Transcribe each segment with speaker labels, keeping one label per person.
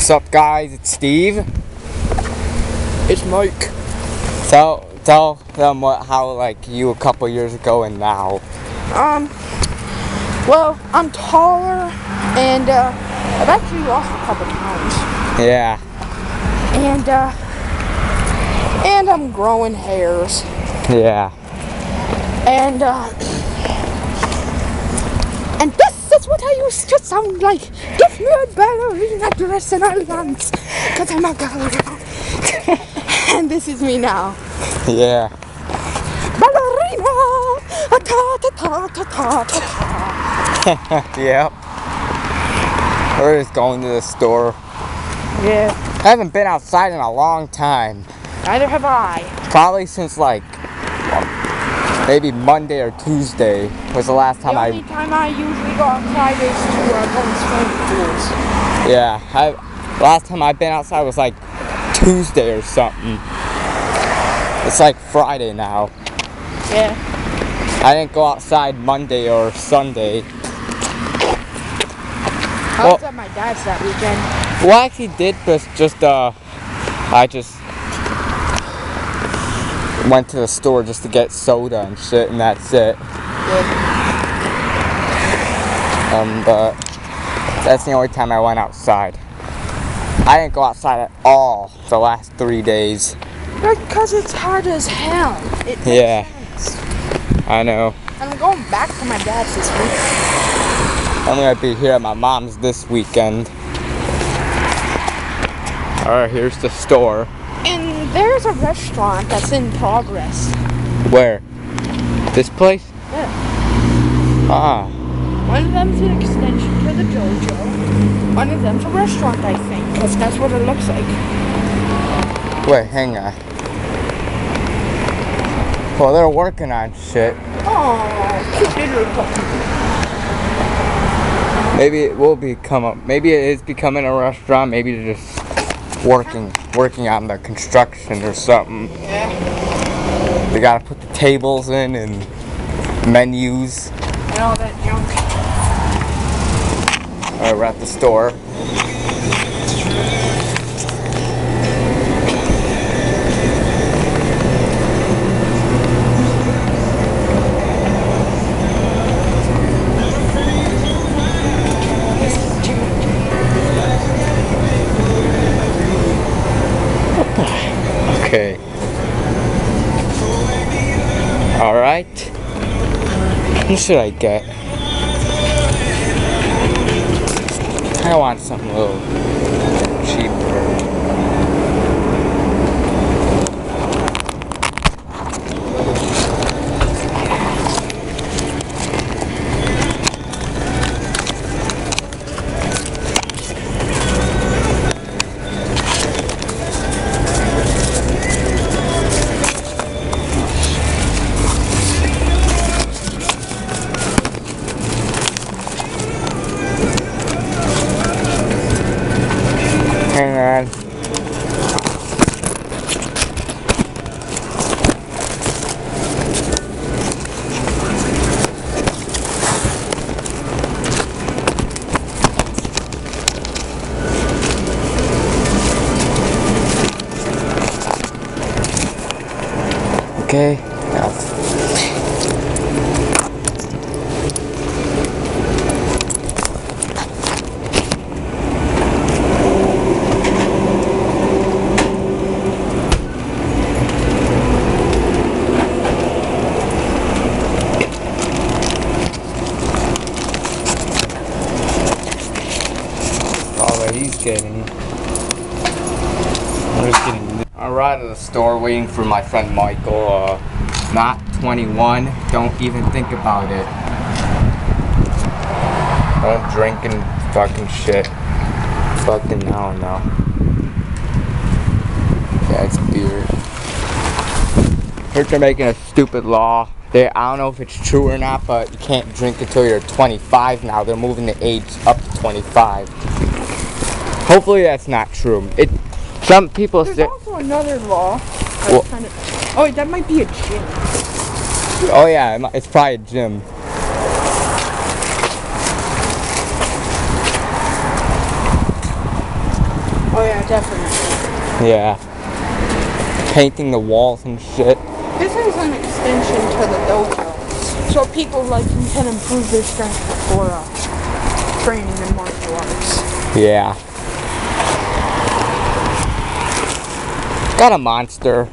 Speaker 1: What's up, guys? It's Steve.
Speaker 2: It's Mike.
Speaker 1: Tell them how like you a couple years ago and now.
Speaker 2: Well, I'm taller, and I've actually lost a couple pounds.
Speaker 1: Yeah.
Speaker 2: And I'm growing hairs.
Speaker 1: Yeah.
Speaker 2: And this is what I used to sound like. Give me a ballerina dress and I'll dance, 'cause I'm a girl. And this is me now.
Speaker 1: Yeah.
Speaker 2: Ballerina! Ta ta ta ta ta ta.
Speaker 1: Yep. We're just going to the store.
Speaker 2: Yeah.
Speaker 1: I haven't been outside in a long time.
Speaker 2: Neither have I.
Speaker 1: Probably since like maybe Monday or Tuesday was the last time
Speaker 2: The only time I usually go outside is to go in swimming pools.
Speaker 1: Yeah. Last time I've been outside was like Tuesday or something. It's like Friday now.
Speaker 2: Yeah.
Speaker 1: I didn't go outside Monday or Sunday.
Speaker 2: I was at my dad's that weekend.
Speaker 1: Well, I actually did, but I just went to the store just to get soda and shit, and that's it.
Speaker 2: Yeah.
Speaker 1: But that's the only time I went outside. I didn't go outside at all the last 3 days.
Speaker 2: Because it's hard as hell. It makes
Speaker 1: Yeah.
Speaker 2: sense.
Speaker 1: I know.
Speaker 2: And I'm going back to my dad's this week.
Speaker 1: I'm gonna be here at my mom's this weekend. Alright, here's the store.
Speaker 2: And there's a restaurant that's in progress.
Speaker 1: Where? This place?
Speaker 2: Yeah.
Speaker 1: Ah.
Speaker 2: One of them's an extension to the JoJo. One of them's a restaurant, I think, because that's what it looks like.
Speaker 1: Wait, hang on. Well, they're working on shit.
Speaker 2: Oh, cute little puppy.
Speaker 1: Maybe it will maybe it is becoming a restaurant. Maybe they're just working on the construction or something.
Speaker 2: Yeah.
Speaker 1: They gotta put the tables in and menus.
Speaker 2: And all that junk.
Speaker 1: Alright, we're at the store. Okay. Alright. What should I get? I want something a little cheaper. Hang on. Okay. Now. He's getting. I'm just getting. I'm right at the store waiting for my friend Michael. Not 21. Don't even think about it. Don't drink and fucking shit. Fucking no. Yeah, it's beer. Heard they're making a stupid law. I don't know if it's true or not, but you can't drink until you're 25 now. They're moving the age up to 25. Hopefully that's not true. Some people say.
Speaker 2: There's also another law. Oh, that might be a gym.
Speaker 1: Oh yeah, it's probably a gym.
Speaker 2: definitely.
Speaker 1: Yeah. Painting the walls and shit.
Speaker 2: This is an extension to the dojo, so people like can improve their strength before training in martial arts.
Speaker 1: Yeah. Got a monster.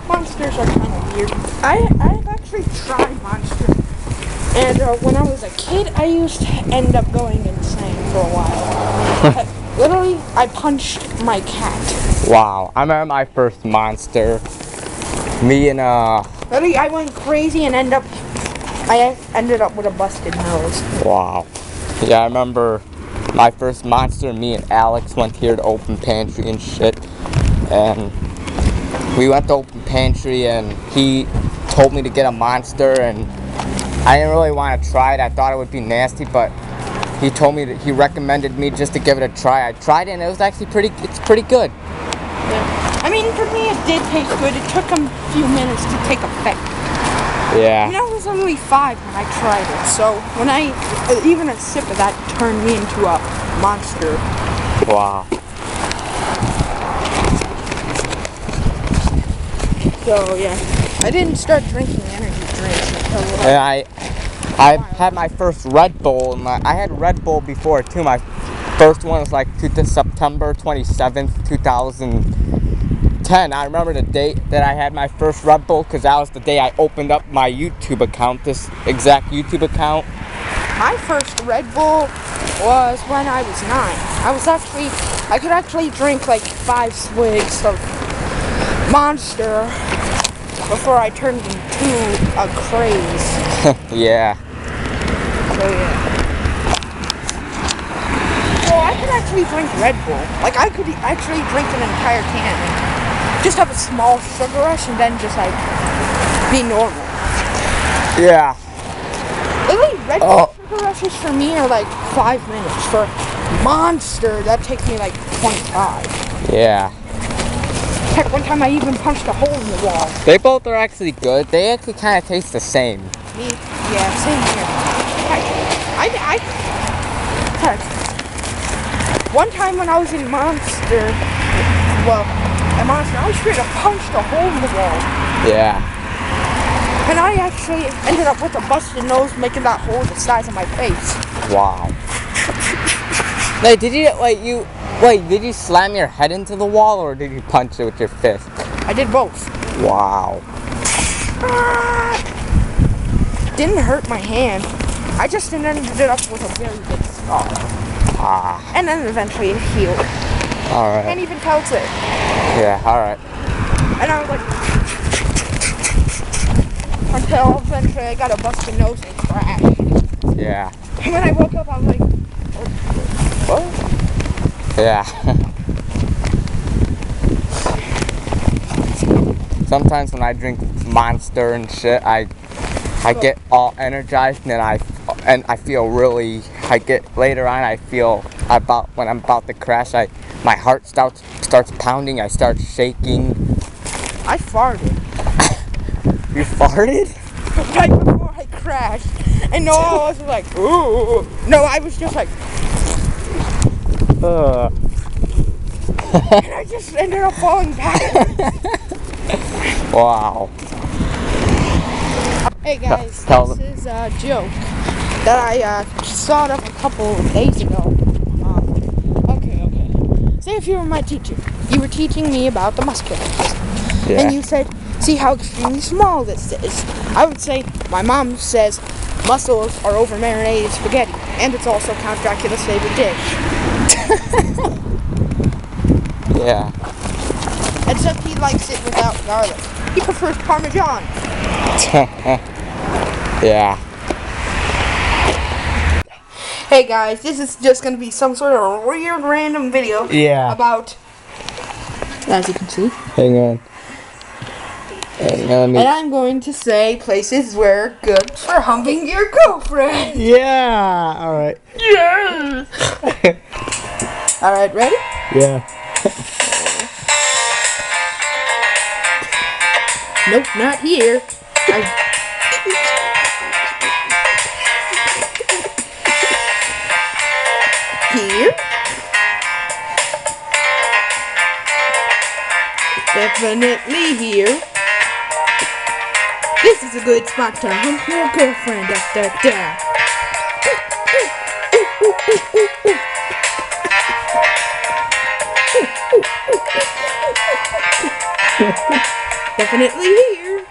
Speaker 2: Monsters are kind of weird. I've actually tried monsters, and when I was a kid, I used to end up going insane for a while. Literally, I punched my cat.
Speaker 1: Wow. I remember my first monster. Me and
Speaker 2: Literally, I went crazy and I ended up with a busted nose.
Speaker 1: wow. Yeah, I remember my first monster. Me and Alex went here to open pantry and shit, and we went to open pantry and he told me to get a monster, and I didn't really want to try it. I thought it would be nasty, but he told me he recommended me just to give it a try. I tried it and it was actually it's pretty good.
Speaker 2: Yeah. I mean, for me, it did taste good. It took a few minutes to take effect.
Speaker 1: Yeah.
Speaker 2: I mean, I was only 5 when I tried it, so when even a sip of that turned me into a monster.
Speaker 1: Wow.
Speaker 2: So yeah, I didn't start drinking energy drinks until
Speaker 1: And I had my first Red Bull, and I had Red Bull before too. My first one was like September 27th, 2010. I remember the date that I had my first Red Bull because that was the day I opened up my YouTube account, this exact YouTube account.
Speaker 2: my first Red Bull was when I was 9. I could actually drink like 5 swigs of Monster before I turned into a craze.
Speaker 1: Yeah.
Speaker 2: So yeah. So I could actually drink Red Bull. Like I could actually drink an entire can and just have a small sugar rush and then just like be normal.
Speaker 1: Yeah.
Speaker 2: Literally, Red Bull sugar rushes for me are like 5 minutes. For Monster, that takes me like 25.
Speaker 1: Yeah.
Speaker 2: Heck, one time I even punched a hole in the wall.
Speaker 1: They both are actually good. They actually kind of taste the same.
Speaker 2: Yeah, same here. Heck, one time when I was in Monster, I straight up punched a hole in the wall.
Speaker 1: Yeah.
Speaker 2: And I actually ended up with a busted nose, making that hole the size of my face.
Speaker 1: Wow. Did you slam your head into the wall or did you punch it with your fist?
Speaker 2: I did both.
Speaker 1: Wow.
Speaker 2: Didn't hurt my hand. I just ended up with a very big scar. And then eventually it healed.
Speaker 1: Alright.
Speaker 2: Can't even tell it's it.
Speaker 1: Yeah, alright.
Speaker 2: And I was like, until eventually I got a busted nose and it crashed.
Speaker 1: Yeah.
Speaker 2: And when I woke up, I was like, what?
Speaker 1: Yeah. Sometimes when I drink Monster and shit, I get all energized and I feel really. Later on I feel when I'm about to crash. My heart starts pounding. I start shaking.
Speaker 2: I farted.
Speaker 1: You farted?
Speaker 2: Right before I crashed. And no, I was like, ooh. No, I was just like, and I just ended up falling back.
Speaker 1: Wow.
Speaker 2: Hey guys,
Speaker 1: Tell
Speaker 2: this is a joke that I thought of a couple of days ago. Okay. Say if you were my teacher, you were teaching me about the muscular system.
Speaker 1: Yeah.
Speaker 2: And you said, see how extremely small this is. I would say, my mom says, muscles are over marinated spaghetti, and it's also Count Dracula's favorite dish.
Speaker 1: Yeah.
Speaker 2: Except he likes it without garlic. He prefers Parmesan.
Speaker 1: Yeah.
Speaker 2: Hey guys, this is just gonna be some sort of weird random video.
Speaker 1: Yeah.
Speaker 2: About, as you can see.
Speaker 1: Hang on.
Speaker 2: And I'm going to say places where are good for humping your girlfriend.
Speaker 1: Yeah. All right.
Speaker 2: Yes. All right, ready?
Speaker 1: Yeah.
Speaker 2: Nope, not here. Here. Definitely here. This is a good spot to hump your girlfriend. Da, da, da. Definitely here.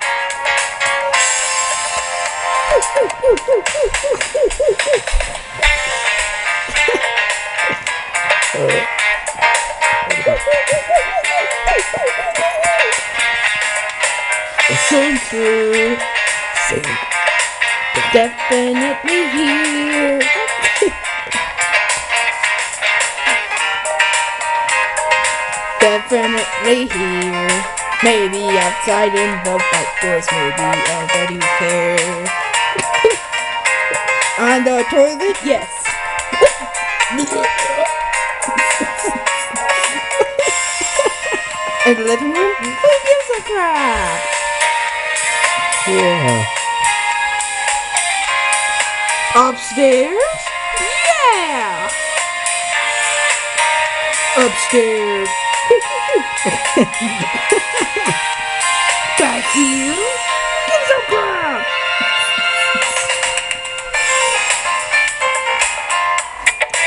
Speaker 2: Definitely here. Definitely here. Maybe outside in the outdoors, maybe already there. On the toilet, yes. In the living room, who gives a crap?
Speaker 3: Yeah.
Speaker 2: Upstairs? Yeah! Upstairs. Back here? Gives a crap!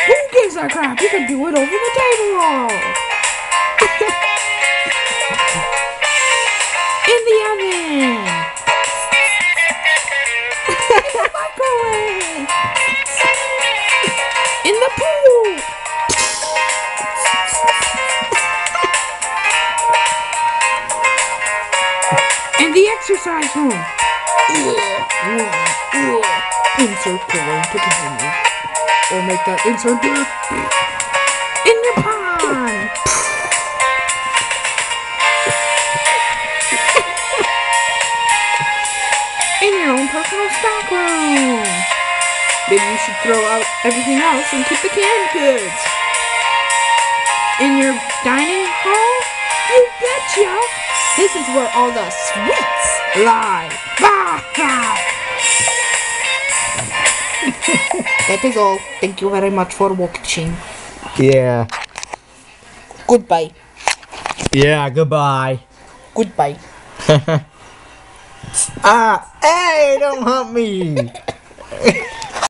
Speaker 2: Who gives a crap? You can do it over the table! In the oven! Microwave! In the pool! In the exercise room! Insert colon to continue. Or make that insert bigger. In your pond! In your own personal stock room! Maybe you should throw out everything else and keep the canned goods. In your dining hall? You betcha! This is where all the sweets lie. That is all. Thank you very much for watching.
Speaker 3: Yeah.
Speaker 2: Goodbye.
Speaker 3: Yeah, goodbye.
Speaker 2: Goodbye.
Speaker 3: Hey, don't hump me.